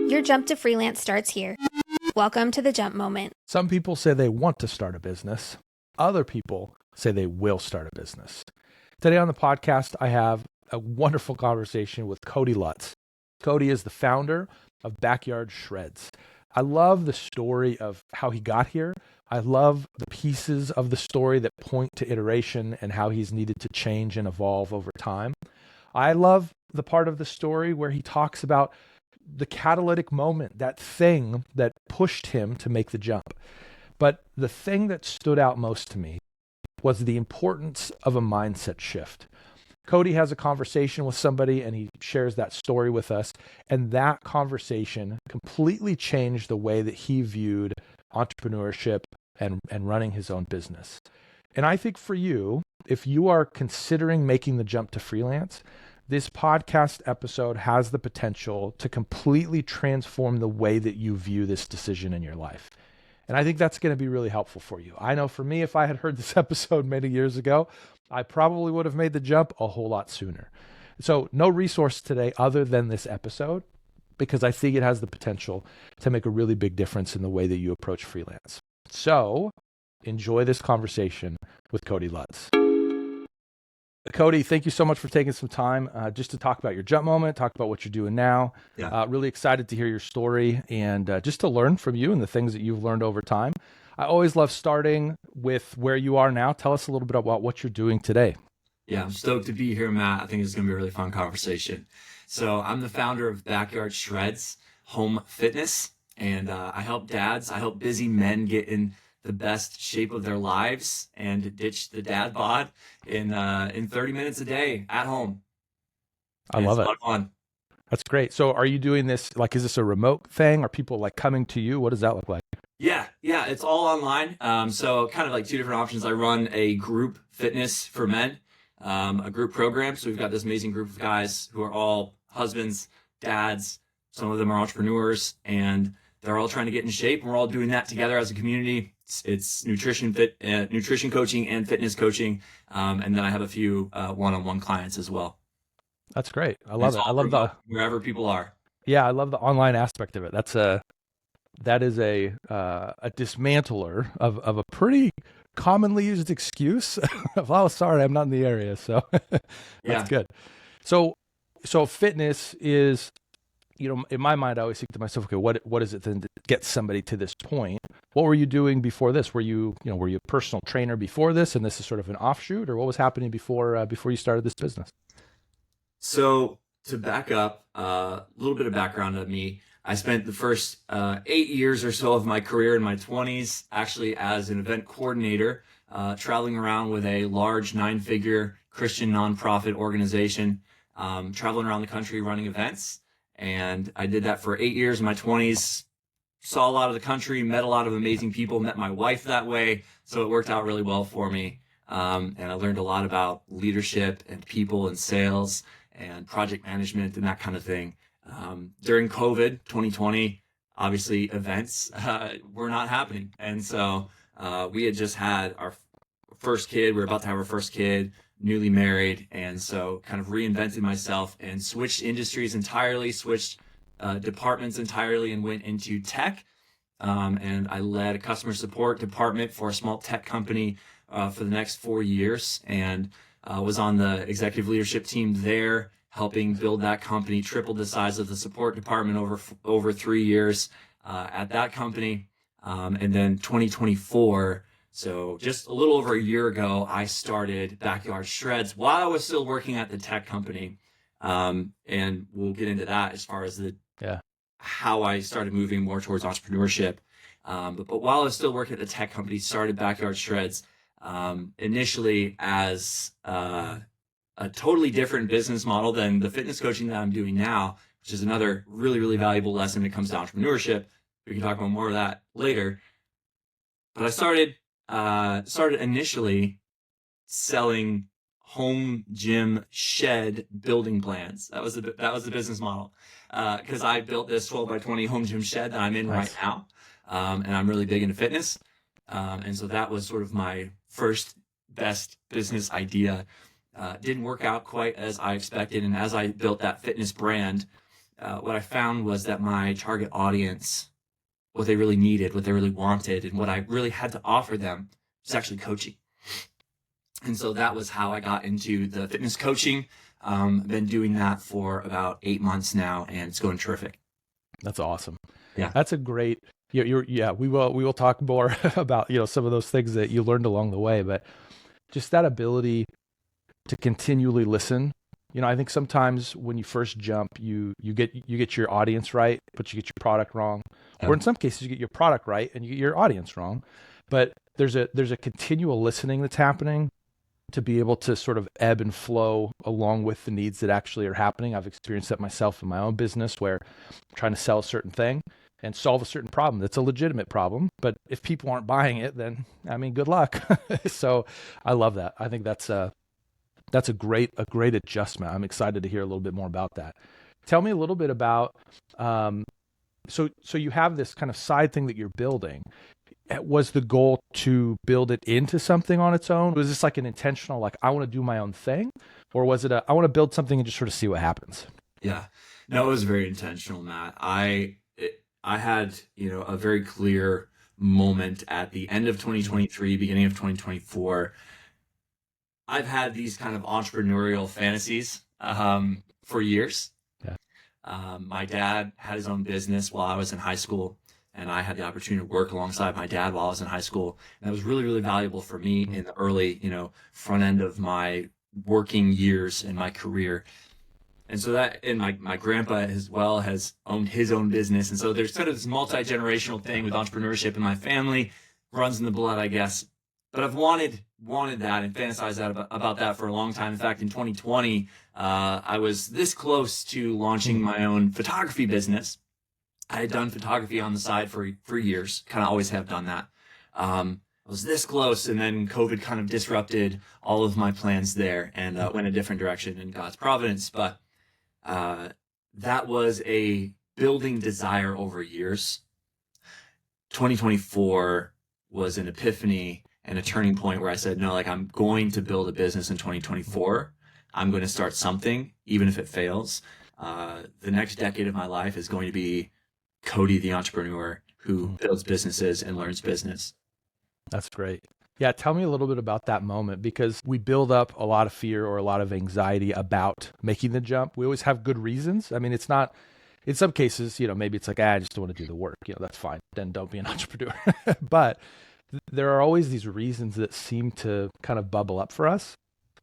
Your jump to freelance starts here. Welcome to the Jump Moment. Some people say they want to start a business. Other people say they will start a business. Today on the podcast, I have a wonderful conversation with Cody Lutz. Cody is the founder of Backyard Shreds. I love the story of how he got here. I love the pieces of the story that point to iteration and how he's needed to change and evolve over time. I love the part of the story where he talks about the catalytic moment, that thing that pushed him to make the jump. But the thing that stood out most to me was the importance of a mindset shift. Cody has a conversation with somebody and he shares that story with us. And that conversation completely changed the way that he viewed entrepreneurship and running his own business. And I think for you, if you are considering making the jump to freelance, this podcast episode has the potential to completely transform the way that you view this decision in your life. And I think that's going to be really helpful for you. I know for me, if I had heard this episode many years ago, I probably would have made the jump a whole lot sooner. So no resource today other than this episode, because I think it has the potential to make a really big difference in the way that you approach freelance. So enjoy this conversation with Cody Lutz. Cody, thank you so much for taking some time just to talk about your jump moment, talk about what you're doing now. Yeah. Really excited to hear your story and just to learn from you and the things that you've learned over time. I always love starting with where you are now. Tell us a little bit about what you're doing today. Yeah, I'm stoked to be here, Matt. I think it's going to be a really fun conversation. So I'm the founder of Backyard Shreds Home Fitness, and I help dads, I help busy men get in the best shape of their lives and ditch the dad bod in 30 minutes a day at home. I love it. It's a lot of fun. That's great. So are you doing this, like, is this a remote thing? Are people like coming to you? What does that look like? Yeah, it's all online. So kind of like two different options. I run a group fitness for men, a group program. So we've got this amazing group of guys who are all husbands, dads. Some of them are entrepreneurs, and they're all trying to get in shape. And we're all doing that together as a community. It's nutrition coaching and fitness coaching. And then I have a few one-on-one clients as well. That's great. I love it. I love wherever people are. Yeah, I love the online aspect of it. That is a dismantler of a pretty commonly used excuse. Oh, sorry, I'm not in the area. So that's good. So fitness is, in my mind, I always think to myself, okay, what is it then that gets somebody to this point? What were you doing before this? Were you a personal trainer before this, and this is sort of an offshoot, or what was happening before you started this business? So to back up, a little bit of background on me. I spent the first 8 years or so of my career in my 20s actually as an event coordinator, traveling around with a large 9-figure Christian nonprofit organization, traveling around the country running events. And I did that for 8 years in my 20s, saw a lot of the country, met a lot of amazing people, met my wife that way. So it worked out really well for me. And I learned a lot about leadership and people and sales and project management and that kind of thing. During COVID 2020, obviously events were not happening. And so we had just had our first kid. We were about to have our first kid, newly married. And so kind of reinvented myself and switched industries entirely, switched departments entirely, and went into tech. And I led a customer support department for a small tech company for the next 4 years, and was on the executive leadership team there, helping build that company, tripled the size of the support department over 3 years at that company. And then 2024, so just a little over a year ago, I started Backyard Shreds while I was still working at the tech company. And we'll get into that as far as how I started moving more towards entrepreneurship. But while I was still working at the tech company, started Backyard Shreds initially as a totally different business model than the fitness coaching that I'm doing now, which is another really, really valuable lesson when it comes to entrepreneurship. We can talk about more of that later. But I started initially selling home gym shed building plans. That was the businest model. Because I built this 12 by 20 home gym shed that I'm in right now. And I'm really big into fitness. And so that was sort of my first best business idea. Didn't work out quite as I expected. And as I built that fitness brand, what I found was that my target audience, what they really needed, what they really wanted, and what I really had to offer them was actually coaching. And so that was how I got into the fitness coaching. I've been doing that for about 8 months now, and it's going terrific. That's awesome. Yeah. That's a great, we will talk more about, some of those things that you learned along the way, but just that ability to continually listen. I think sometimes when you first jump, you get your audience right, but you get your product wrong. Or in some cases you get your product right and you get your audience wrong. But there's a continual listening that's happening to be able to sort of ebb and flow along with the needs that actually are happening. I've experienced that myself in my own business where I'm trying to sell a certain thing and solve a certain problem that's a legitimate problem. But if people aren't buying it, then good luck. So I love that. I think that's a great adjustment. I'm excited to hear a little bit more about that. Tell me a little bit about, so you have this kind of side thing that you're building. Was the goal to build it into something on its own? Was this like an intentional, like I want to do my own thing? Or was it I want to build something and just sort of see what happens? Yeah, no, it was very intentional, Matt. I had, a very clear moment at the end of 2023, beginning of 2024. I've had these kind of entrepreneurial fantasies for years. Yeah. My dad had his own business while I was in high school, and I had the opportunity to work alongside my dad while I was in high school. And that was really, really valuable for me in the early, front end of my working years in my career. And so and my grandpa as well has owned his own business. And so there's sort of this multi-generational thing with entrepreneurship in my family, runs in the blood, I guess. But I've wanted that and fantasized about that for a long time. In fact, in 2020, I was this close to launching my own photography business. I had done photography on the side for years, kind of always have done that. I was this close, and then COVID kind of disrupted all of my plans there and went a different direction in God's providence. But that was a building desire over years. 2024 was an epiphany and a turning point where I said, no, like I'm going to build a business in 2024. I'm going to start something, even if it fails. The next decade of my life is going to be Cody, the entrepreneur who builds businesses and learns business. That's great. Yeah. Tell me a little bit about that moment, because we build up a lot of fear or a lot of anxiety about making the jump. We always have good reasons. It's not, in some cases, maybe it's like, I just don't want to do the work. That's fine. Then don't be an entrepreneur. But there are always these reasons that seem to kind of bubble up for us.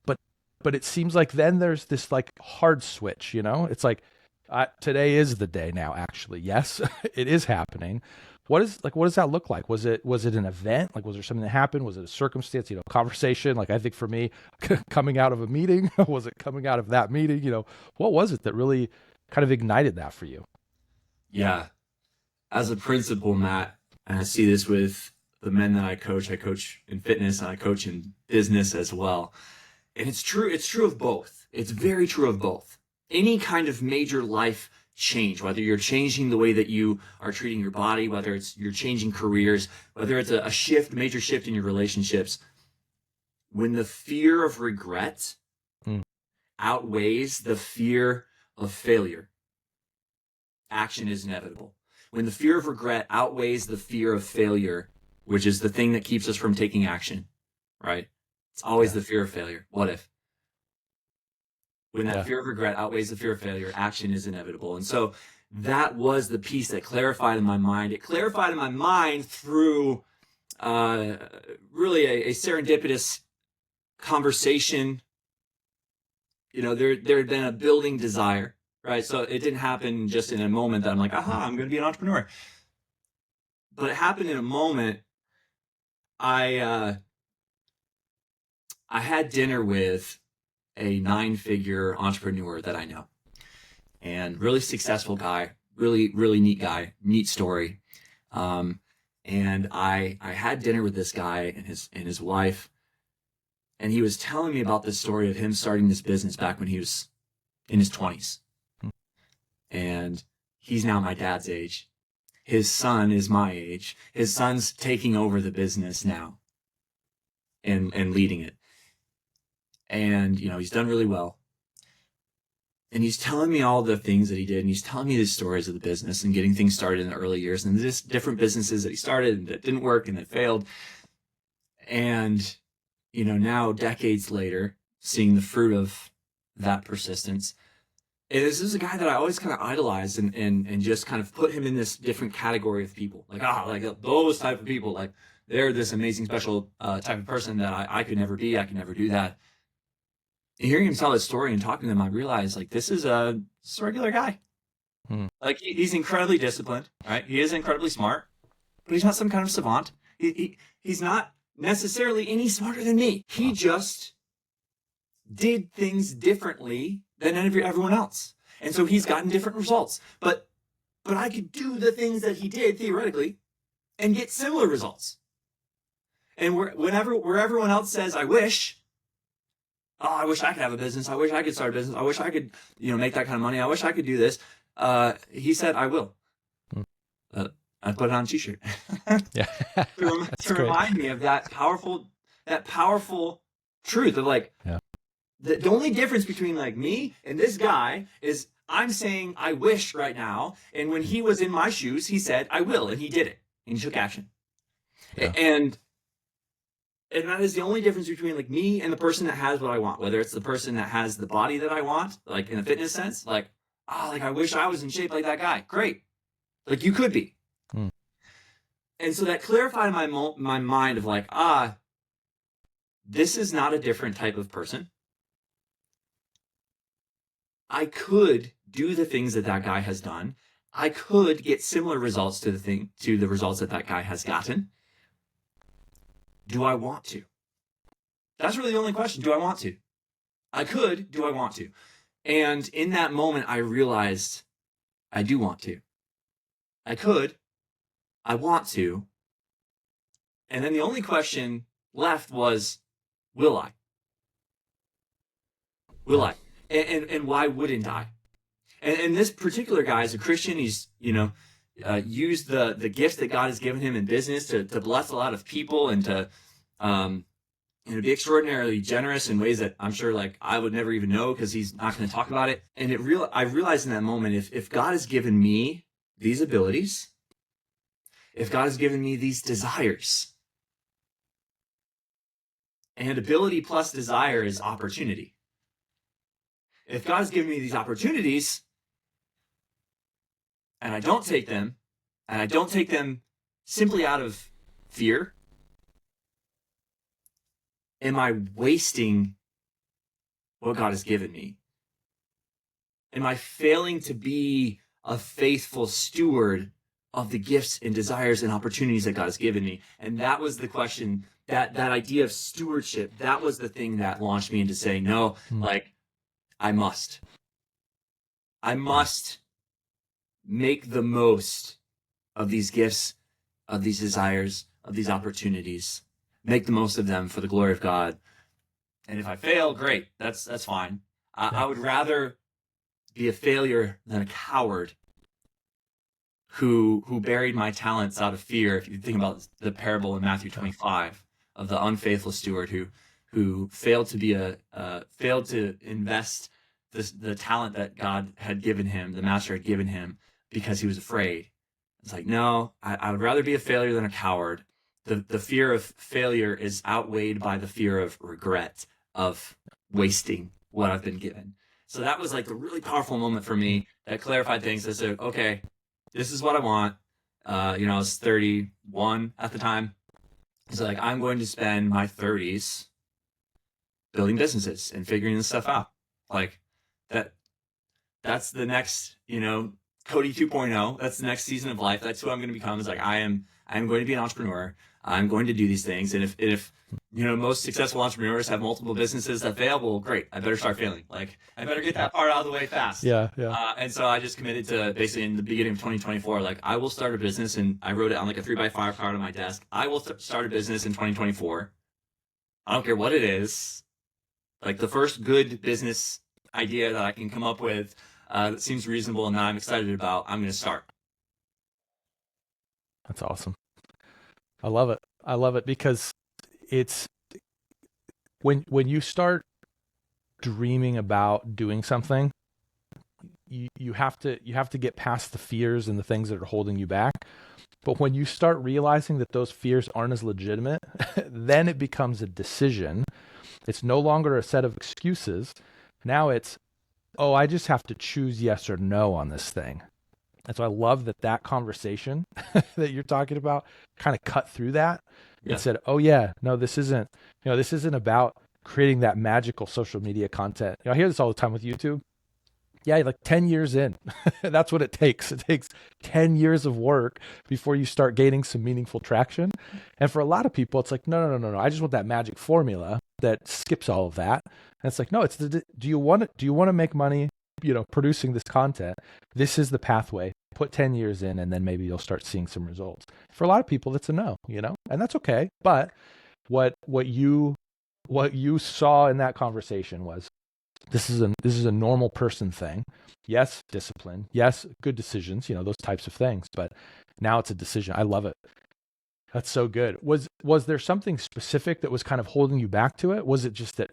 But it seems like then there's this like hard switch, it's like, today is the day now, actually. Yes, it is happening. What does that look like? Was it an event? Like, was there something that happened? Was it a circumstance, conversation? Like, I think for me, coming out of a meeting, was it coming out of that meeting? What was it that really kind of ignited that for you? Yeah. As a principal, Matt, and I see this with the men that I coach in fitness and I coach in business as well. And it's true of both. It's very true of both. Any kind of major life change, whether you're changing the way that you are treating your body, whether you're changing careers, whether it's a major shift in your relationships, when the fear of regret outweighs the fear of failure, action is inevitable. When the fear of regret outweighs the fear of failure, which is the thing that keeps us from taking action, right? It's always the fear of failure. What if? When that fear of regret outweighs the fear of failure, action is inevitable. And so that was the piece that clarified in my mind. It clarified in my mind through really a serendipitous conversation. There had been a building desire, right? So it didn't happen just in a moment that I'm like, I'm going to be an entrepreneur. But it happened in a moment. I had dinner with a 9-figure entrepreneur that I know, and really successful guy, really, really neat guy, neat story. And I had dinner with this guy and his wife, and he was telling me about this story of him starting this business back when he was in his 20s. And he's now my dad's age. His son is my age. His son's taking over the business now and leading it. And, he's done really well. And he's telling me all the things that he did, and he's telling me the stories of the business and getting things started in the early years, and just different businesses that he started and that didn't work and that failed. And, now decades later, seeing the fruit of that persistence. And this is a guy that I always kind of idolized and just kind of put him in this different category of people. Like those type of people, like they're this amazing, special type of person that I could never be. I could never do that. And hearing him tell his story and talking to him, I realized like this is a regular guy. Like he's incredibly disciplined, right? He is incredibly smart, but he's not some kind of savant. He's not necessarily any smarter than me. He just did things differently than everyone else. And so he's gotten different results. But I could do the things that he did theoretically and get similar results. And where everyone else says, I wish I could have a business. I wish I could start a business. I wish I could, make that kind of money. I wish I could do this. He said, I will. I put it on a t-shirt. Yeah. to remind me of that powerful truth of like, the only difference between like me and this guy is I'm saying I wish right now. And when he was in my shoes, he said, I will. And he did it. And he took action. Yeah. And that is the only difference between like me and the person that has what I want, whether it's the person that has the body that I want, like in a fitness sense, like I wish I was in shape like that guy. Great. Like you could be. And so that clarified my mind of like, this is not a different type of person. I could do the things that guy has done. I could get similar results to the results that guy has gotten. Do I want to? That's really the only question. Do I want to? I could. Do I want to? And in that moment, I realized I do want to. I could. I want to. And then the only question left was, will I? Will I? And why wouldn't I? And this particular guy is a Christian. He's, used the gifts that God has given him in business to bless a lot of people and to be extraordinarily generous in ways that I'm sure like I would never even know because he's not going to talk about it. And I realized in that moment, if God has given me these abilities, if God has given me these desires, and ability plus desire is opportunity. If God has given me these opportunities and I don't take them, and I don't take them simply out of fear, am I wasting what God has given me? Am I failing to be a faithful steward of the gifts and desires and opportunities that God has given me? And that was the question, that idea of stewardship, that was the thing that launched me into saying, no, like, I must make the most of these gifts, of these desires, of these opportunities, make the most of them for the glory of God. And if I fail, great, that's fine. I would rather be a failure than a coward who buried my talents out of fear. If you think about the parable in Matthew 25 of the unfaithful steward who failed to invest the talent that God had given him, the master had given him, because he was afraid. It's like, no, I would rather be a failure than a coward. The fear of failure is outweighed by the fear of regret, of wasting what I've been given. So that was like a really powerful moment for me that clarified things. I said, okay, this is what I want. I was 31 at the time. So like, I'm going to spend my 30s building businesses and figuring this stuff out. Like that's the next, Cody 2.0. That's the next season of life. That's who I'm going to become. Is like, I am going to be an entrepreneur. I'm going to do these things. And if most successful entrepreneurs have multiple businesses that fail, well, great. I better start failing. Like, I better get that part out of the way fast. Yeah. And so I just committed to basically in the beginning of 2024, like, I will start a business, and I wrote it on like a 3x5 card on my desk. I will start a business in 2024. I don't care what it is. Like, the first good business idea that I can come up with that seems reasonable and that I'm excited about, I'm going to start. That's awesome. I love it because it's when you start dreaming about doing something, you have to get past the fears and the things that are holding you back. But when you start realizing that those fears aren't as legitimate, then it becomes a decision. It's no longer a set of excuses. Now it's, oh, I just have to choose yes or no on this thing. And so I love that conversation that you're talking about kind of cut through that and said, oh yeah, no, this isn't about creating that magical social media content. I hear this all the time with YouTube. Yeah, like 10 years in, that's what it takes. It takes 10 years of work before you start gaining some meaningful traction. And for a lot of people, it's like, no. I just want that magic formula that skips all of that. And it's like, no, it's do you want to make money, producing this content? This is the pathway. Put 10 years in, and then maybe you'll start seeing some results. For a lot of people, that's a no, and that's okay. But what you saw in that conversation was, this is a normal person thing. Yes, discipline. Yes, good decisions, those types of things. But now it's a decision. I love it. That's so good. Was there something specific that was kind of holding you back to it? Was it just that,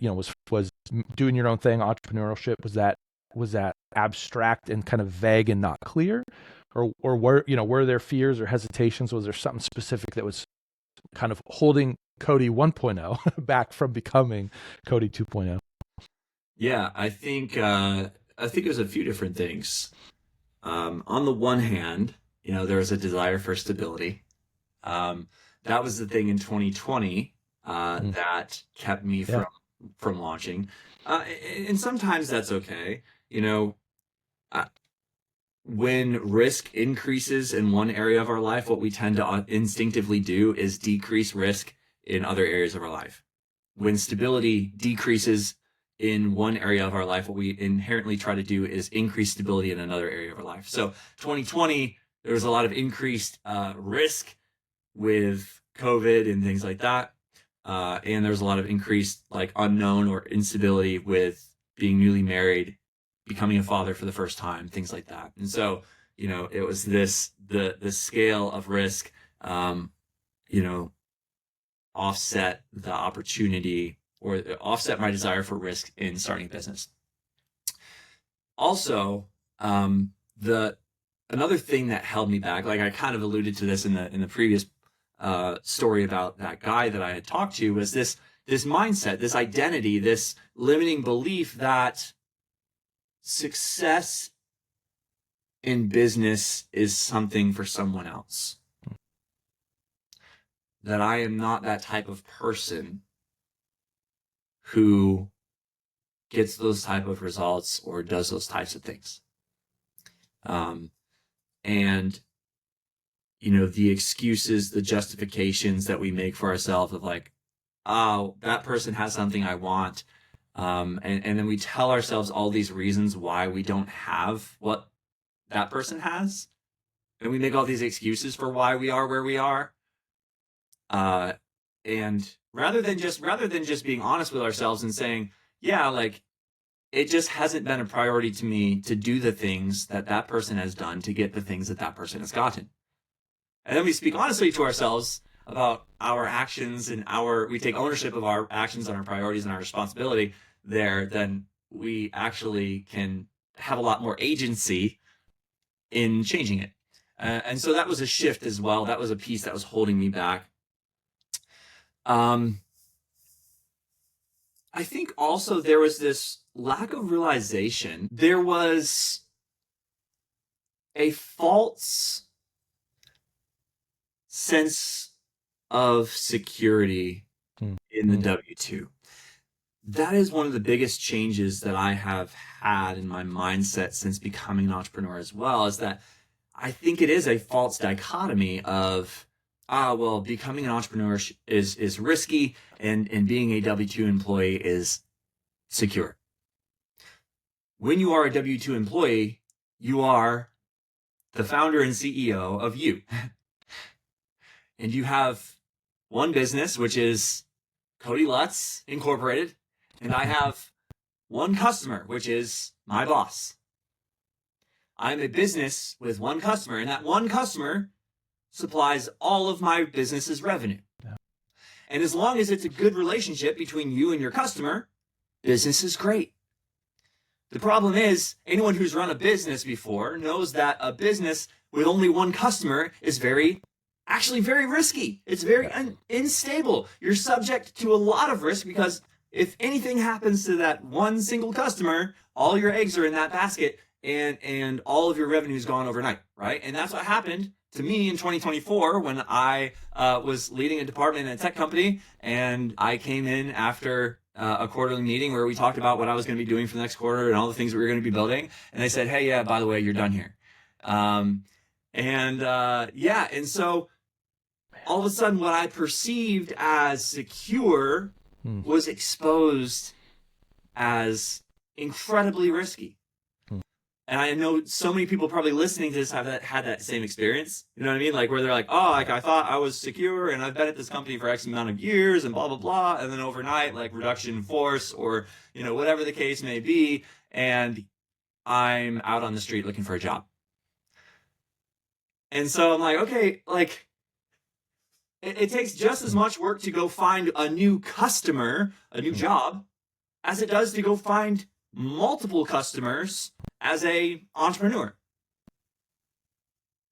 was doing your own thing, entrepreneurship, was that abstract and kind of vague and not clear? Or were there fears or hesitations? Was there something specific that was kind of holding Cody 1.0 back from becoming Cody 2.0? Yeah, I think it was a few different things. On the one hand, there was a desire for stability. That was the thing in 2020 that kept me from launching. And sometimes that's okay. When risk increases in one area of our life, what we tend to instinctively do is decrease risk in other areas of our life. When stability decreases in one area of our life, what we inherently try to do is increase stability in another area of our life. So 2020, there was a lot of increased risk with COVID and things like that. And there was a lot of increased unknown or instability with being newly married, becoming a father for the first time, things like that. And so, it was the scale of risk, offset the opportunity, or offset my desire for risk in starting a business. Also, another thing that held me back, like I kind of alluded to this in the previous story about that guy that I had talked to, was this mindset, this identity, this limiting belief that success in business is something for someone else. That I am not that type of person who gets those type of results or does those types of things. And, the excuses, the justifications that we make for ourselves of oh, that person has something I want. And then we tell ourselves all these reasons why we don't have what that person has. And we make all these excuses for why we are where we are. And rather than just being honest with ourselves and saying, yeah, it just hasn't been a priority to me to do the things that person has done to get the things that person has gotten. And then we speak honestly to ourselves about our actions and we take ownership of our actions and our priorities and our responsibility there, then we actually can have a lot more agency in changing it. And so that was a shift as well. That was a piece that was holding me back. I think also there was this lack of realization. There was a false sense of security in the W-2. That is one of the biggest changes that I have had in my mindset since becoming an entrepreneur as well, is that I think it is a false dichotomy of, becoming an entrepreneur is risky and being a W-2 employee is secure. When you are a W-2 employee, you are the founder and CEO of you. And you have one business, which is Cody Lutz Incorporated, and I have one customer, which is my boss. I'm a business with one customer, and that one customer supplies all of my business's revenue. Yeah. And as long as it's a good relationship between you and your customer, business is great. The problem is, anyone who's run a business before knows that a business with only one customer is actually very risky. It's very unstable. You're subject to a lot of risk because if anything happens to that one single customer, all your eggs are in that basket and all of your revenue is gone overnight, right? And that's what happened to me in 2024 when I was leading a department in a tech company, and I came in after a quarterly meeting where we talked about what I was going to be doing for the next quarter and all the things that we were going to be building. And they said, hey, yeah, by the way, you're done here. And so all of a sudden what I perceived as secure was exposed as incredibly risky. And I know so many people probably listening to this have had that same experience. You know what I mean? Like where they're like, oh, like I thought I was secure and I've been at this company for X amount of years and blah, blah, blah. And then overnight, like reduction in force or, you know, whatever the case may be. And I'm out on the street looking for a job. And so I'm like, okay, like it takes just as much work to go find a new customer, a new job, as it does to go find multiple customers as a entrepreneur.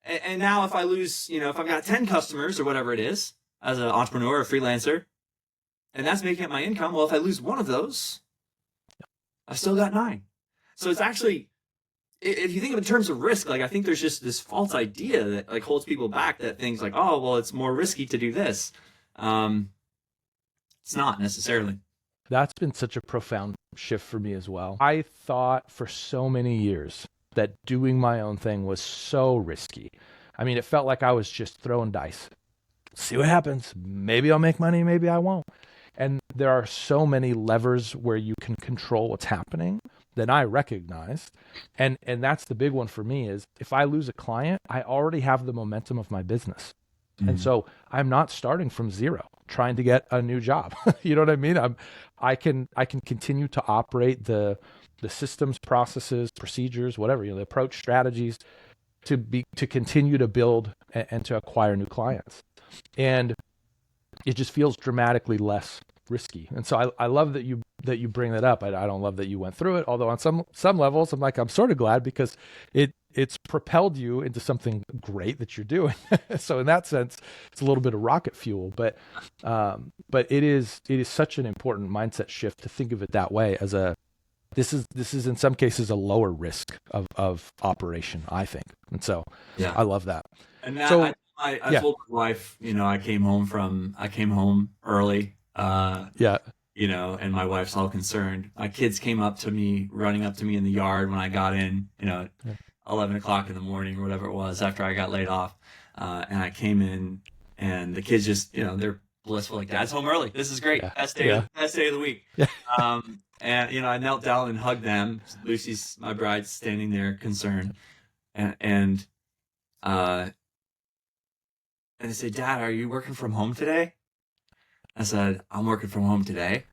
And now if I lose, you know, if I've got 10 customers or whatever it is as an entrepreneur or freelancer, and that's making up my income, well, if I lose one of those, I've still got 9. So it's actually, if you think of it in terms of risk, like I think there's just this false idea that like holds people back, that things like, oh, well, it's more risky to do this. It's not necessarily. That's been such a profound shift for me as well. I thought for so many years that doing my own thing was so risky. I mean, it felt like I was just throwing dice. See what happens. Maybe I'll make money, maybe I won't. And there are so many levers where you can control what's happening that I recognized. And that's the big one for me is if I lose a client, I already have the momentum of my business. And so I'm not starting from zero trying to get a new job. You know what I mean? I can continue to operate the systems, processes, procedures, whatever, you know, the approach strategies to continue to build and to acquire new clients. And it just feels dramatically less risky. And so I love that you bring that up. I don't love that you went through it, although on some levels I'm sort of glad because it's propelled you into something great that you're doing. So in that sense, it's a little bit of rocket fuel, but it is such an important mindset shift to think of it that way as this is in some cases a lower risk of operation, I think. And so yeah, I love that. And that, so I told my wife, you know, I came home early. You know, and my wife's all concerned. My kids came running up to me in the yard when I got in, you know, 11 o'clock in the morning or whatever it was after I got laid off. And I came in and the kids just, you know, they're blissful, like Dad's home early. This is great. Best day of the week. And, you know, I knelt down and hugged them. Lucy's, my bride, standing there concerned. And they said, Dad, are you working from home today? I said, I'm working from home today,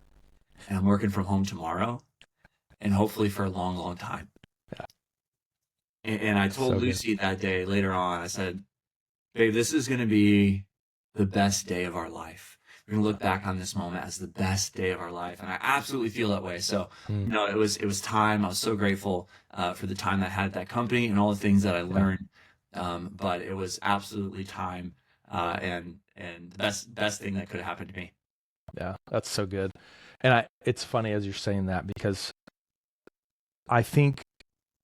and I'm working from home tomorrow, and hopefully for a long, long time. Yeah. And I told Lucy that day later on, I said, babe, this is going to be the best day of our life. We're going to look back on this moment as the best day of our life. And I absolutely feel that way. So, you know, it was time. I was so grateful for the time I had at that company and all the things that I learned. But it was absolutely time and the best thing that could have happened to me. Yeah, that's so good. And it's funny as you're saying that because I think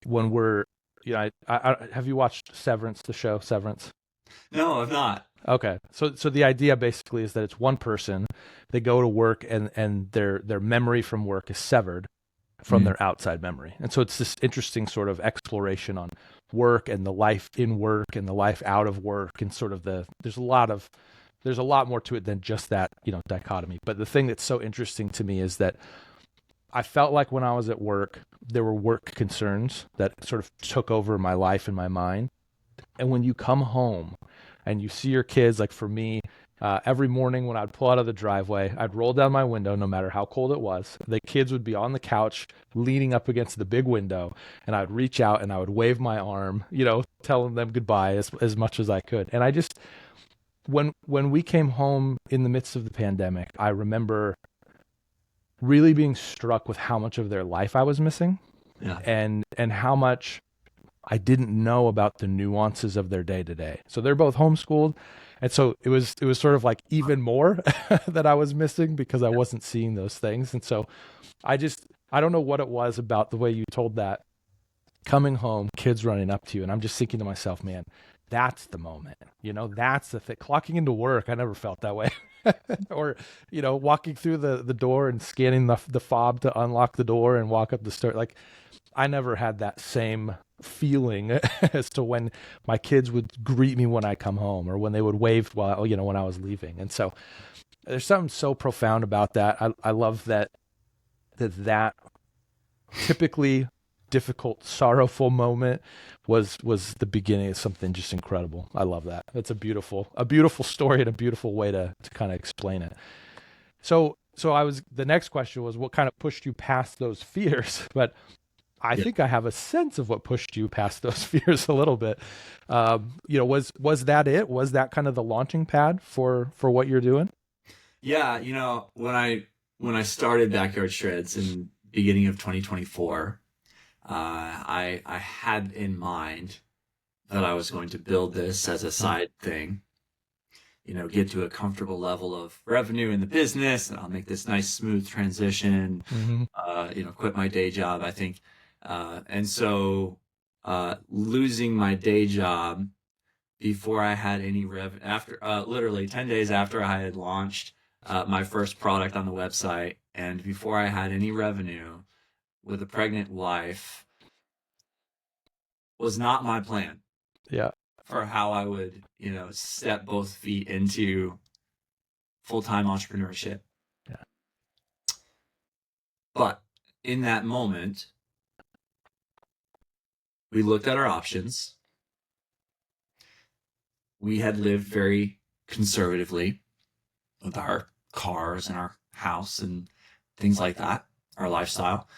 when we're, you know, I have you watched Severance, the show Severance? No, I've not. Okay. So the idea basically is that it's one person, they go to work and their memory from work is severed from their outside memory. And so it's this interesting sort of exploration on work and the life in work and the life out of work and sort of there's a lot more to it than just that, you know, dichotomy. But the thing that's so interesting to me is that I felt like when I was at work, there were work concerns that sort of took over my life and my mind. And when you come home and you see your kids, like for me, every morning when I'd pull out of the driveway, I'd roll down my window, no matter how cold it was. The kids would be on the couch leaning up against the big window, and I'd reach out and I would wave my arm, you know, telling them goodbye as much as I could. And I just, when we came home in the midst of the pandemic, I remember really being struck with how much of their life I was missing. Yeah. and how much I didn't know about the nuances of their day to day. So they're both homeschooled. And so it was sort of like even more that I was missing because I wasn't seeing those things. And so I don't know what it was about the way you told that, coming home, kids running up to you. And I'm just thinking to myself, man, that's the moment, that's the thing. Clocking into work, I never felt that way. Or, walking through the door and scanning the fob to unlock the door and walk up the stairs. Like, I never had that same feeling as to when my kids would greet me when I come home, or when they would wave while, when I was leaving. And so there's something so profound about that. I love that typically difficult, sorrowful moment was the beginning of something just incredible. I love that. It's a beautiful story and a beautiful way to kind of explain it. So the next question was, what kind of pushed you past those fears? But I think I have a sense of what pushed you past those fears a little bit. Was that it? Was that kind of the launching pad for what you're doing? Yeah. When I started Backyard Shreds in beginning of 2024, I had in mind that I was going to build this as a side thing, get to a comfortable level of revenue in the business, and I'll make this nice, smooth transition, quit my day job, I think. And so losing my day job before I had any revenue, after literally 10 days after I had launched my first product on the website, and before I had any revenue with a pregnant wife, was not my plan. Yeah. For how I would, step both feet into full-time entrepreneurship. Yeah. But in that moment, we looked at our options. We had lived very conservatively with our cars and our house and things like that, our lifestyle,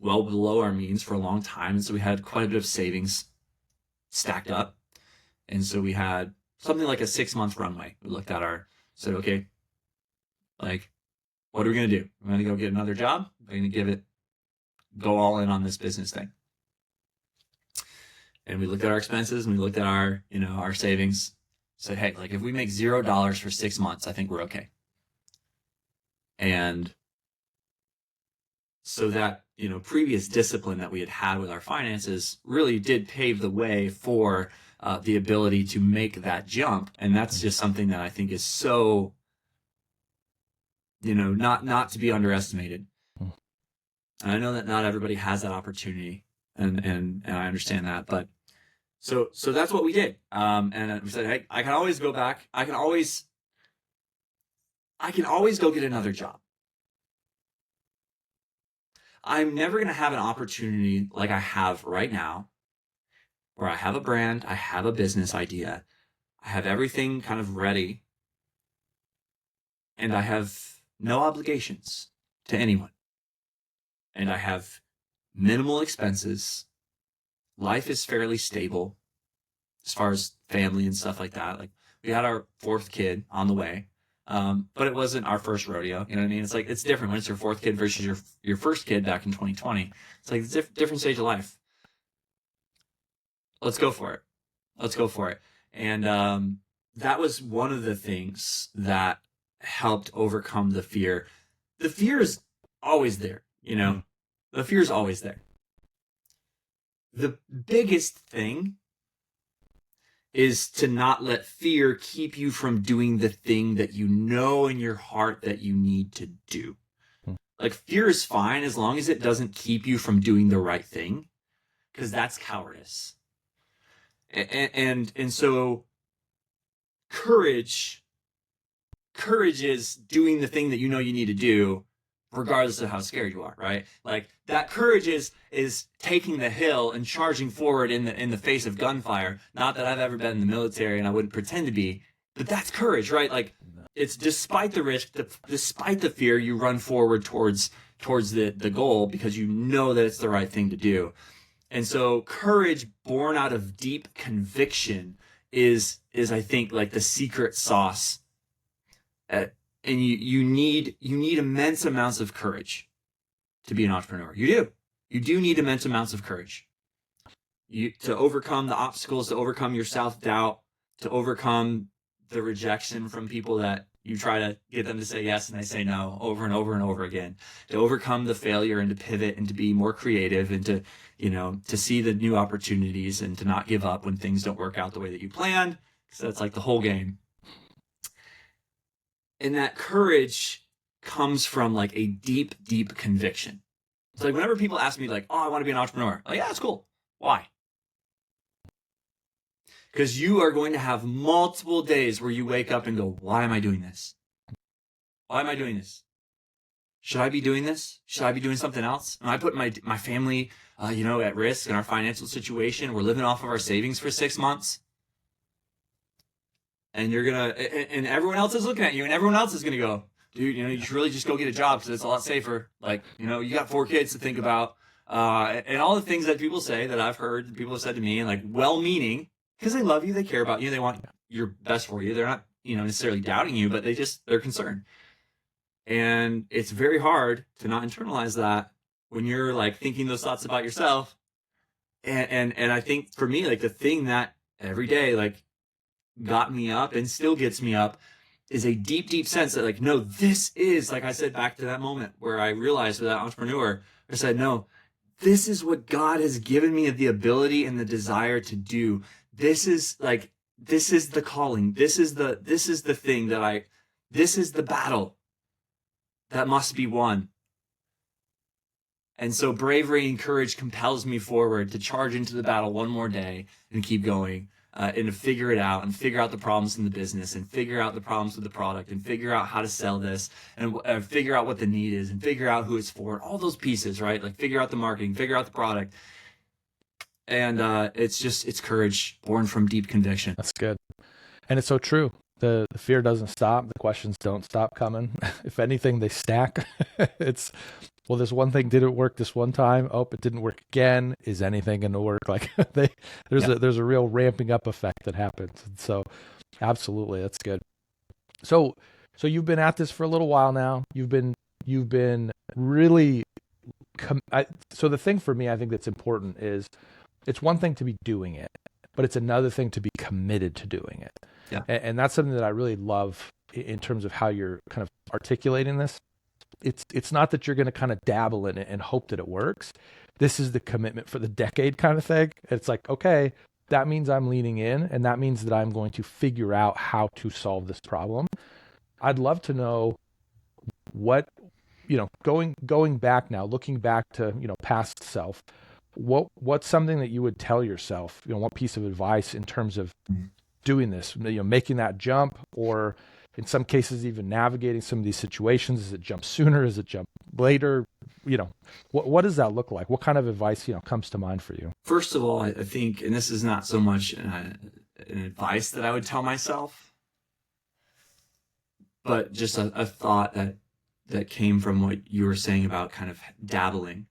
well below our means for a long time. And so we had quite a bit of savings stacked up. And so we had something like a 6-month runway. We looked at said, okay, like, what are we going to do? We're going to go get another job. We're going to go all in on this business thing. And we looked at our expenses, and we looked at our savings. Said, hey, like, if we make $0 for 6 months, I think we're okay. And so that, previous discipline that we had with our finances really did pave the way for the ability to make that jump. And that's just something that I think is so, not to be underestimated. And I know that not everybody has that opportunity, and I understand that, but so that's what we did. And we said, hey, I can always go back. I can always go get another job. I'm never going to have an opportunity like I have right now, where I have a brand, I have a business idea, I have everything kind of ready, and I have no obligations to anyone. And I have minimal expenses. Life is fairly stable as far as family and stuff like that. Like, we had our 4th kid on the way. But it wasn't our first rodeo. You know what I mean? It's like, it's different when it's your 4th kid versus your first kid back in 2020. It's like it's different stage of life. Let's go for it. And that was one of the things that helped overcome the fear. The fear is always there, The fear is always there. The biggest thing is to not let fear keep you from doing the thing that you know in your heart that you need to do. Like, fear is fine as long as it doesn't keep you from doing the right thing, because that's cowardice. And so courage is doing the thing that you know you need to do, regardless of how scared you are, right? Like, that courage is taking the hill and charging forward in the face of gunfire. Not that I've ever been in the military, and I wouldn't pretend to be, but that's courage, right? Like, it's despite the risk, despite the fear, you run forward towards the goal because you know that it's the right thing to do. And so courage born out of deep conviction is I think, like, the secret sauce. And you need immense amounts of courage to be an entrepreneur. You do. you do need immense amounts of courage. To overcome the obstacles, to overcome your self-doubt, to overcome the rejection from people that you try to get them to say yes and they say no over and over and over again, to overcome the failure and to pivot and to be more creative and to, to see the new opportunities and to not give up when things don't work out the way that you planned, because that's like the whole game. And that courage comes from like a deep, deep conviction. It's like whenever people ask me like, oh, I want to be an entrepreneur. Like, yeah, that's cool. Why? Because you are going to have multiple days where you wake up and go, why am I doing this? Why am I doing this? Should I be doing this? Should I be doing something else? Am I putting my family, at risk in our financial situation? We're living off of our savings for 6 months. And and everyone else is looking at you and everyone else is going to go, dude, you should really just go get a job because it's a lot safer. Like, you got 4 kids to think about. And all the things that people say that I've heard, that people have said to me, and like well-meaning, because they love you, they care about you, they want your best for you. They're not, necessarily doubting you, but they're concerned. And it's very hard to not internalize that when you're like thinking those thoughts about yourself. And I think for me, like the thing that every day like got me up and still gets me up is a deep, deep sense that like, no, this is, like I said, back to that moment where I realized with that entrepreneur, I said, no, this is what God has given me the ability and the desire to do. This is the calling. This is the thing this is the battle that must be won. And so bravery and courage compels me forward to charge into the battle one more day and keep going, and to figure it out and figure out the problems in the business and figure out the problems with the product and figure out how to sell this and figure out what the need is and figure out who it's for, all those pieces, right? Like figure out the marketing, figure out the product. And it's courage born from deep conviction. That's good. And it's so true. The fear doesn't stop. The questions don't stop coming. If anything, they stack. Well, this one thing didn't work this one time. Oh, it didn't work again. Is anything going to work? Like there's a real ramping up effect that happens. And so absolutely. That's good. So you've been at this for a little while now. You've been really, so the thing for me, I think that's important is it's one thing to be doing it, but it's another thing to be committed to doing it. Yeah. And that's something that I really love in terms of how you're kind of articulating this. It's not that you're going to kind of dabble in it and hope that it works. This is the commitment for the decade kind of thing. It's like, okay, that means I'm leaning in, and that means that I'm going to figure out how to solve this problem. I'd love to know what, going back now, looking back to, past self, what's something that you would tell yourself, what piece of advice in terms of doing this, making that jump, or in some cases even navigating some of these situations? Is it jump sooner? Is it jump later? What does that look like? What kind of advice, comes to mind for you? First of all, I think, and this is not so much an advice that I would tell myself, but just a thought that came from what you were saying about kind of dabbling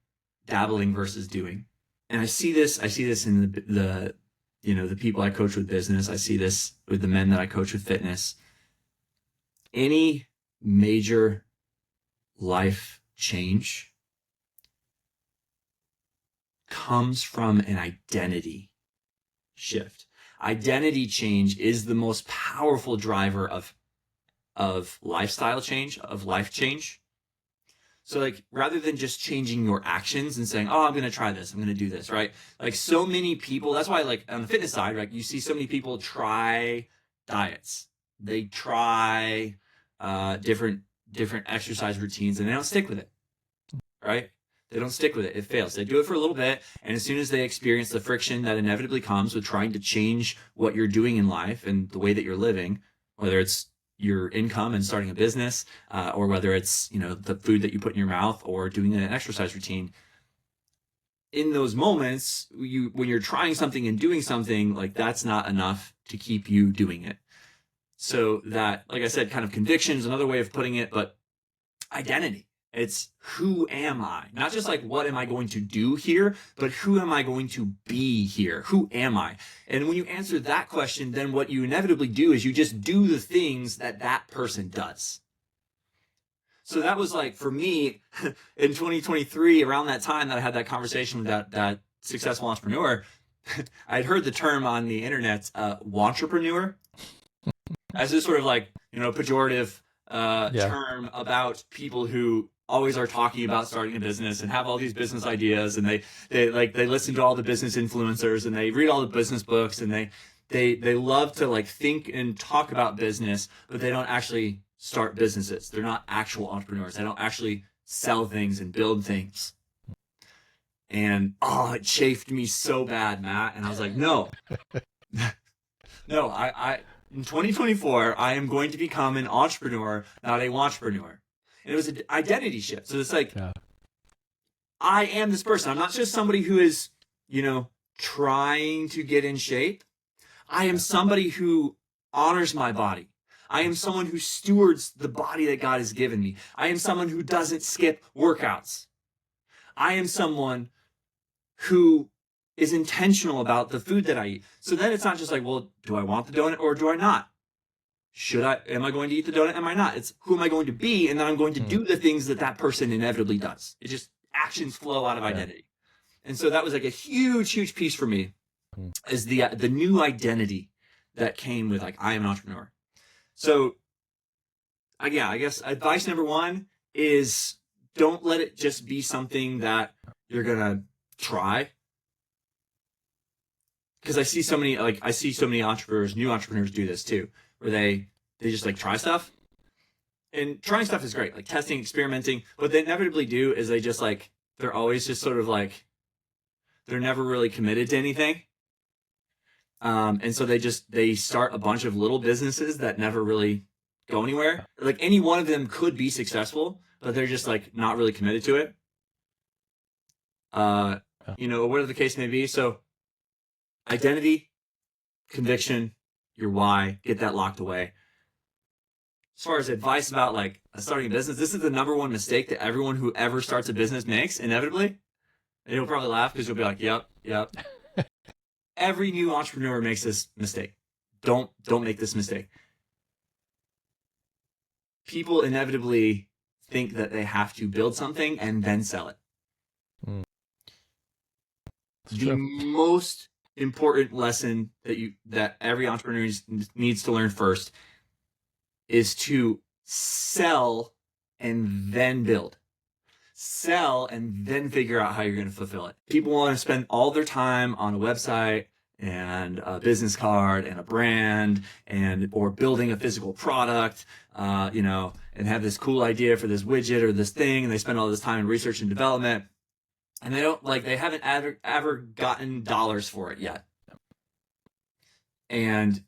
versus doing. And I see this in the people I coach with business. I see this with the men that I coach with fitness. Any major life change comes from an identity shift. Identity change is the most powerful driver of lifestyle change, of life change. So like, rather than just changing your actions and saying, oh, I'm going to try this, I'm going to do this, right? Like so many people, that's why like on the fitness side, right, you see so many people try diets. They try different exercise routines and they don't stick with it, right? They don't stick with it. It fails. They do it for a little bit. And as soon as they experience the friction that inevitably comes with trying to change what you're doing in life and the way that you're living, whether it's your income and starting a business, or whether it's, the food that you put in your mouth or doing an exercise routine, in those moments, when you're trying something and doing something, like that's not enough to keep you doing it. So that, like I said, kind of conviction is another way of putting it, but identity. It's who am I? Not just like what am I going to do here, but who am I going to be here? Who am I? And when you answer that question, then what you inevitably do is you just do the things that person does. So that was like, for me, in 2023, around that time that I had that conversation with that successful entrepreneur, I'd heard the term on the internet, wantrepreneur, as this sort of like, pejorative term about people who always are talking about starting a business and have all these business ideas, and they listen to all the business influencers and they read all the business books, and they love to like think and talk about business, but they don't actually start businesses. They're not actual entrepreneurs. They don't actually sell things and build things. And it chafed me so bad, Matt. And I was like, no, I in 2024, I am going to become an entrepreneur, not a wantrepreneur. And it was an identity shift. So it's like, I am this person. I'm not just somebody who is, trying to get in shape. I am somebody who honors my body. I am someone who stewards the body that God has given me. I am someone who doesn't skip workouts. I am someone who is intentional about the food that I eat. So then it's not just like, well, do I want the donut or do I not? Am I going to eat the donut? Am I not? It's who am I going to be? And then I'm going to do the things that person inevitably does. It just, actions flow out of identity. And so that was like a huge, huge piece for me, is the new identity that came with like, I am an entrepreneur. So I guess advice number one is don't let it just be something that you're going to try. Because I see so many entrepreneurs, new entrepreneurs do this too, where they just like try stuff. And trying stuff is great, like testing, experimenting. What they inevitably do is they just like, they're always just sort of like, they're never really committed to anything. And so they start a bunch of little businesses that never really go anywhere. Like any one of them could be successful, but they're just like not really committed to it. Whatever the case may be. So identity, conviction, your why, get that locked away. As far as advice about like starting a business, this is the number one mistake that everyone who ever starts a business makes, inevitably. And you'll probably laugh because you'll be like, yep. Every new entrepreneur makes this mistake. Don't make this mistake. People inevitably think that they have to build something and then sell it. The most important lesson that every entrepreneur needs to learn first is to sell and then build. Sell and then figure out how you're going to fulfill it. People want to spend all their time on a website and a business card and a brand or building a physical product, and have this cool idea for this widget or this thing, and they spend all this time in research and development, and they haven't ever gotten dollars for it yet. And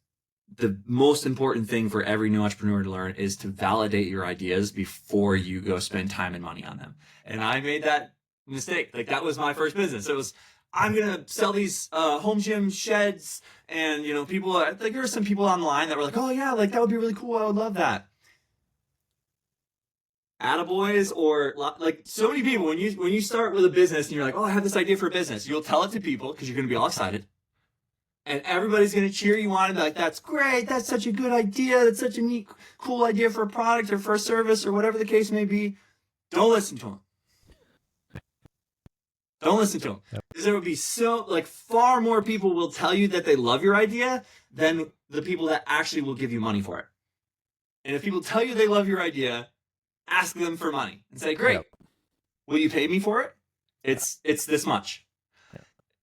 the most important thing for every new entrepreneur to learn is to validate your ideas before you go spend time and money on them. And I made that mistake. Like that was my first business. It was, I'm going to sell these home gym sheds. And, people, like there were some people online that were like, oh yeah, like that would be really cool. I would love that. Attaboys, or like so many people, when you start with a business and you're like, oh, I have this idea for a business, you'll tell it to people because you're going to be all excited. And everybody's going to cheer you on and be like, that's great. That's such a good idea. That's such a neat, cool idea for a product or for a service or whatever the case may be. Don't listen to them. Don't listen to them. Because there will be far more people will tell you that they love your idea than the people that actually will give you money for it. And if people tell you they love your idea, ask them for money and say, great, will you pay me for it? It's this much.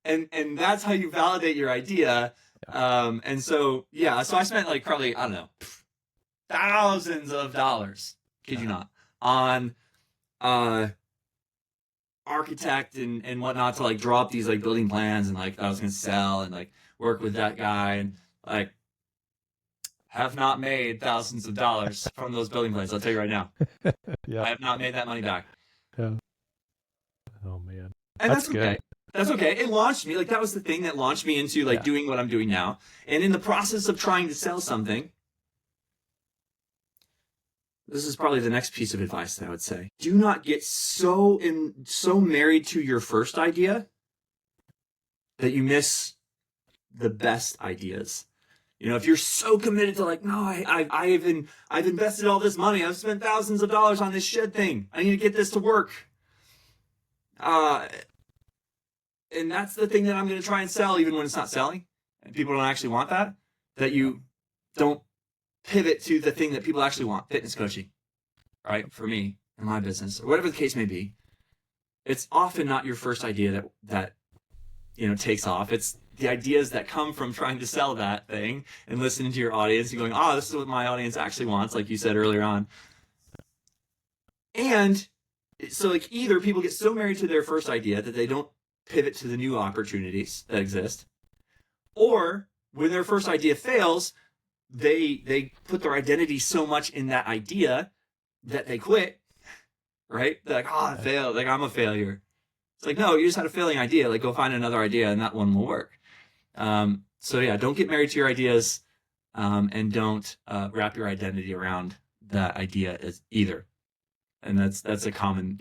And that's how you validate your idea. So I spent like probably, I don't know, thousands of dollars, kid you not, on architect and whatnot to like draw up these like building plans, and like I was going to sell and like work with that guy, and like have not made thousands of dollars from those building plans. I'll tell you right now. I have not made that money back. Yeah. Oh man. And that's okay. That's okay. It launched me. Like that was the thing that launched me into like doing what I'm doing now. And in the process of trying to sell something, this is probably the next piece of advice that I would say. Do not get so married to your first idea that you miss the best ideas. If you're so committed to like, no, I've invested all this money. I've spent thousands of dollars on this shed thing. I need to get this to work. And that's the thing that I'm going to try and sell, even when it's not selling. And people don't actually want that you don't pivot to the thing that people actually want, fitness coaching, right? For me and my business, or whatever the case may be, it's often not your first idea that takes off. It's the ideas that come from trying to sell that thing and listening to your audience and going, oh, this is what my audience actually wants, like you said earlier on. And so like either people get so married to their first idea that they don't pivot to the new opportunities that exist, or when their first idea fails, they put their identity so much in that idea that they quit, right? They're like, oh, I failed. Like, I'm a failure. It's like, no, you just had a failing idea. Like, go find another idea and that one will work. So yeah, don't get married to your ideas, and don't wrap your identity around that idea as either. And that's a common,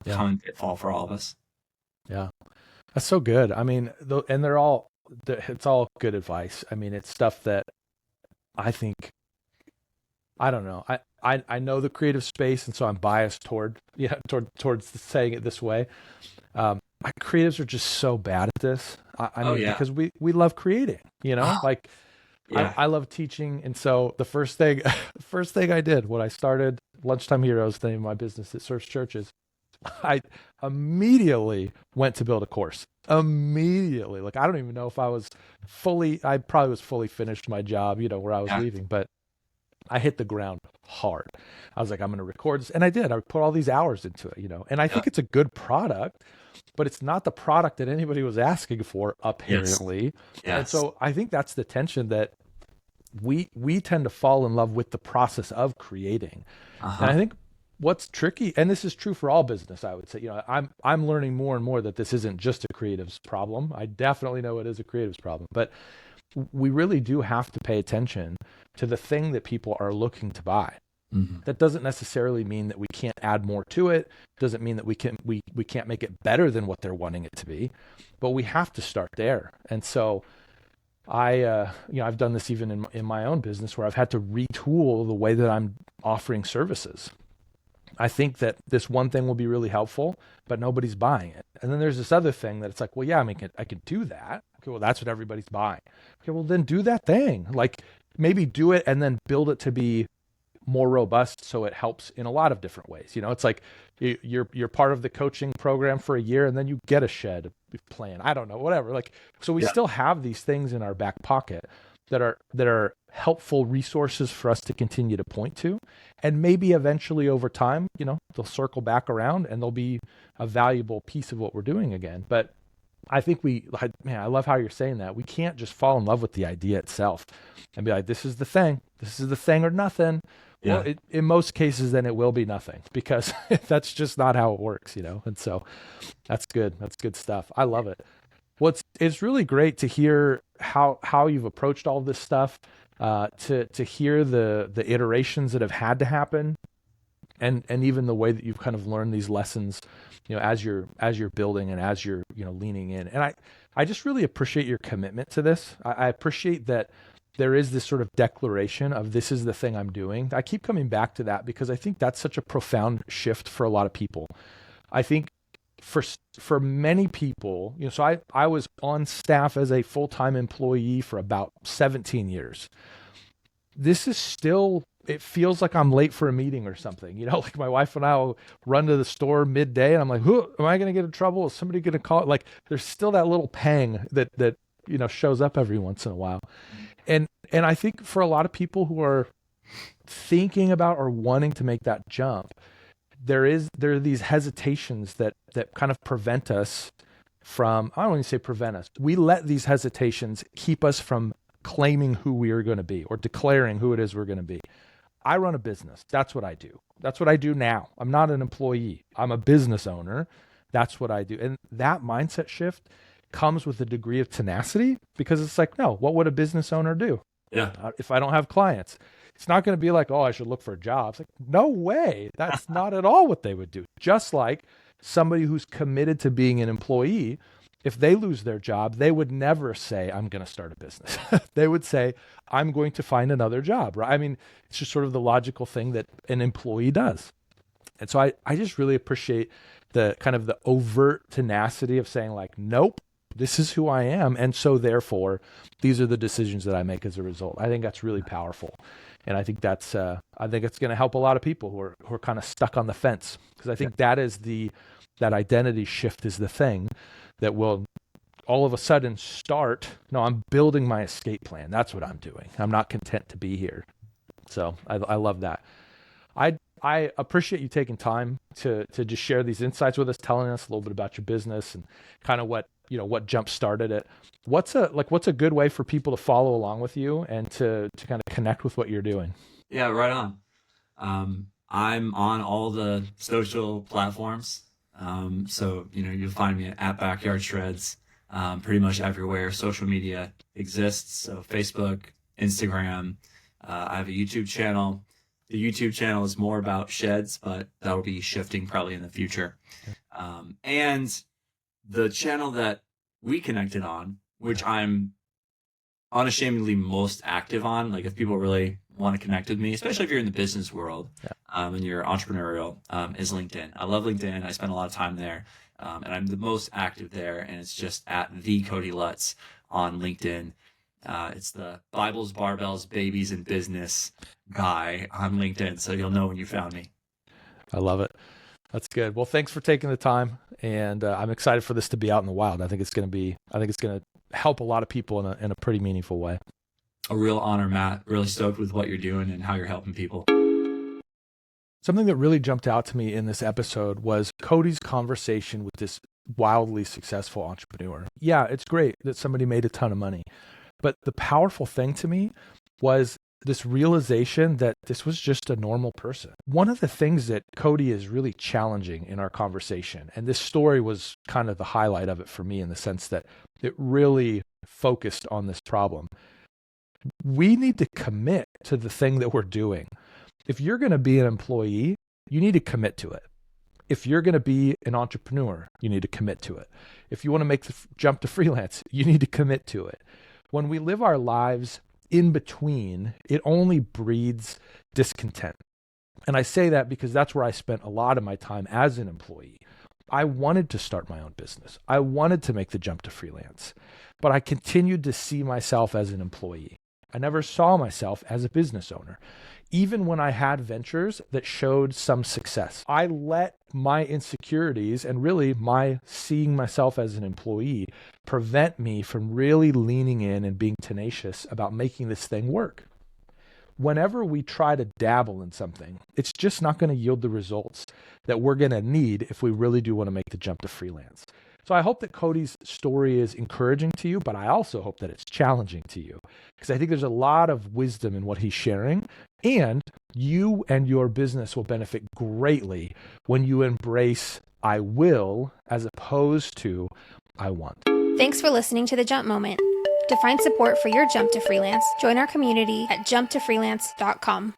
common pitfall for all of us. Yeah. That's so good. I mean, and it's all good advice. I mean, it's stuff that I think, I don't know. I know the creative space, and so I'm biased towards saying it this way. My creatives are just so bad at this. I mean, because we love creating, like I love teaching. And so the first thing I did when I started Lunchtime Heroes, the name of my business that serves churches, I immediately went to build a course. Immediately. Like, I don't even know if I probably was fully finished my job, where I was leaving, but I hit the ground hard. I was like, I'm going to record this. And I did. I put all these hours into it, and I think it's a good product, but it's not the product that anybody was asking for, apparently. Yes. And so I think that's the tension that we tend to fall in love with the process of creating. And I think what's tricky, and this is true for all business, I would say, I'm learning more and more that this isn't just a creative's problem. I definitely know it is a creative's problem, but we really do have to pay attention to the thing that people are looking to buy. Mm-hmm. That doesn't necessarily mean that we can't add more to it. Doesn't mean that we can't make it better than what they're wanting it to be, but we have to start there. And so I've done this even in my own business, where I've had to retool the way that I'm offering services. I think that this one thing will be really helpful, but nobody's buying it. And then there's this other thing that it's like, well, yeah, I mean, I can do that. Okay, well, that's what everybody's buying. Okay, well, then do that thing. Like, maybe do it and then build it to be more robust so it helps in a lot of different ways. It's like you're part of the coaching program for a year and then you get a shed plan. I don't know, whatever. Like, so we still have these things in our back pocket that are helpful resources for us to continue to point to. And maybe eventually over time, they'll circle back around and they'll be a valuable piece of what we're doing again. But I think I love how you're saying that. We can't just fall in love with the idea itself and be like, this is the thing or nothing. Yeah. Well, in most cases, then it will be nothing, because that's just not how it works, And so that's good. That's good stuff. I love it. It's really great to hear how you've approached all this stuff, to hear the iterations that have had to happen, and even the way that you've kind of learned these lessons, as you're building and as you're leaning in. And I just really appreciate your commitment to this. I appreciate that there is this sort of declaration of, this is the thing I'm doing. I keep coming back to that because I think that's such a profound shift for a lot of people. I think for many people, so I was on staff as a full-time employee for about 17 years. This is still, it feels like I'm late for a meeting or something. Like my wife and I will run to the store midday and I'm like, am I going to get in trouble? Is somebody going to call it? Like, there's still that little pang that shows up every once in a while. And I think for a lot of people who are thinking about or wanting to make that jump, there are these hesitations that kind of prevent us from, I don't want to say prevent us. We let these hesitations keep us from claiming who we are going to be or declaring who it is we're going to be. I run a business. That's what I do. That's what I do now. I'm not an employee. I'm a business owner. That's what I do. And that mindset shift comes with a degree of tenacity, because it's like, no, what would a business owner do? Yeah. If I don't have clients? It's not going to be like, oh, I should look for jobs. Like, no way. That's not at all what they would do. Just like somebody who's committed to being an employee if they lose their job, they would never say, I'm going to start a business. They would say, I'm going to find another job, right? I mean, it's just sort of the logical thing that an employee does. And so I just really appreciate the kind of the overt tenacity of saying like, nope, this is who I am. And so therefore, these are the decisions that I make as a result. I think that's really powerful. And I think it's going to help a lot of people who are kind of stuck on the fence. Because I think that identity shift is the thing that will all of a sudden start, no, I'm building my escape plan. That's what I'm doing. I'm not content to be here. So I love that. I appreciate you taking time to just share these insights with us, telling us a little bit about your business and kind of what jump started it. What's a good way for people to follow along with you and to kind of connect with what you're doing? Yeah, right on. I'm on all the social platforms. So, you'll find me at Backyard Shreds, pretty much everywhere social media exists. So Facebook, Instagram, I have a YouTube channel. The YouTube channel is more about sheds, but that'll be shifting probably in the future. And the channel that we connected on, which I'm unashamedly most active on, like if people really want to connect with me, especially if you're in the business world, and you're entrepreneurial, is LinkedIn. I love LinkedIn. I spend a lot of time there, and I'm the most active there. And it's just at the Cody Lutz on LinkedIn. It's the Bibles, Barbells, Babies, and Business guy on LinkedIn. So you'll know when you found me. I love it. That's good. Well, thanks for taking the time. And I'm excited for this to be out in the wild. I think it's going to help a lot of people in a pretty meaningful way. A real honor, Matt. Really stoked with what you're doing and how you're helping people. Something that really jumped out to me in this episode was Cody's conversation with this wildly successful entrepreneur. Yeah, it's great that somebody made a ton of money. But the powerful thing to me was this realization that this was just a normal person. One of the things that Cody is really challenging in our conversation, and this story was kind of the highlight of it for me in the sense that it really focused on this problem. We need to commit to the thing that we're doing. If you're going to be an employee, you need to commit to it. If you're going to be an entrepreneur, you need to commit to it. If you want to make the jump to freelance, you need to commit to it. When we live our lives in between, it only breeds discontent. And I say that because that's where I spent a lot of my time as an employee. I wanted to start my own business. I wanted to make the jump to freelance, but I continued to see myself as an employee. I never saw myself as a business owner. Even when I had ventures that showed some success, I let my insecurities and really my seeing myself as an employee prevent me from really leaning in and being tenacious about making this thing work. Whenever we try to dabble in something, it's just not going to yield the results that we're going to need if we really do want to make the jump to freelance. So I hope that Cody's story is encouraging to you, but I also hope that it's challenging to you because I think there's a lot of wisdom in what he's sharing, and you and your business will benefit greatly when you embrace I will as opposed to I want. Thanks for listening to The Jump Moment. To find support for your jump to freelance, join our community at jumptofreelance.com.